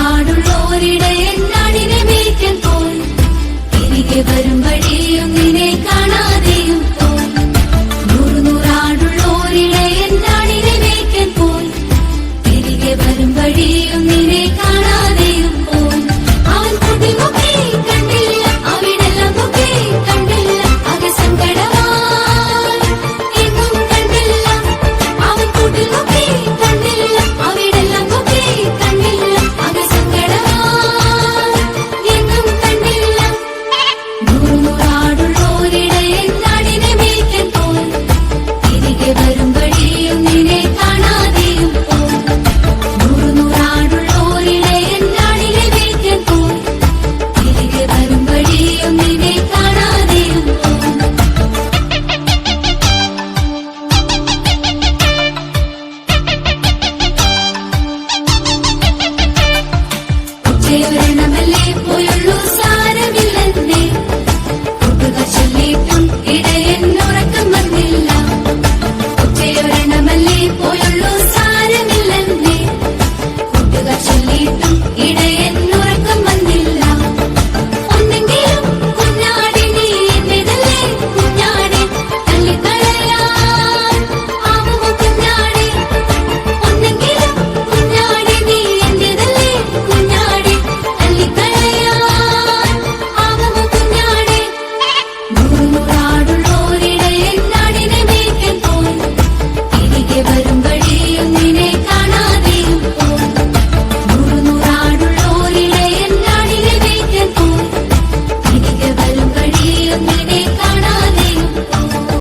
നൂറാടുള്ളോരിടയൻ നാടിനെ മേയ്ക്കാൻ പോയി തിരികെ വരും വഴിയും നിന്നെ കാണാതെയും പോയി നൂറാടുള്ളോരിടയൻ നാടിനെ മേയ്ക്കാൻ പോയി തിരികെ വരും വഴിയും നിന്നെ കാണാതെയും പോയി അവൻ കുടിമുഖി കണ്ടില്ല അവിടെല്ലാം മുഖി കണ്ടില്ല അത് സങ്കടമായി എങ്ങും കണ്ടില്ല അവൻ കുടിമുഖി കണ്ടില്ല അവിടെല്ലാം മുഖി കണ്ടില്ല അത് സങ്കടമായി എങ്ങും കണ്ടില്ല നൂറാടുള്ളോരിടയൻ നാടിനെ മേയ്ക്കാൻ പോയി തിരികെ വരും വഴിയും നിന്നെ കാണാതെയും പോയി നൂറാടുള്ളോരിടയൻ നാടിനെ മേയ്ക്കാൻ പോയി തിരികെ വരും വഴിയും നിന്നെ കാണാതെയും പോയി ഉച്ചയൊരെണ്ണമല്ലേ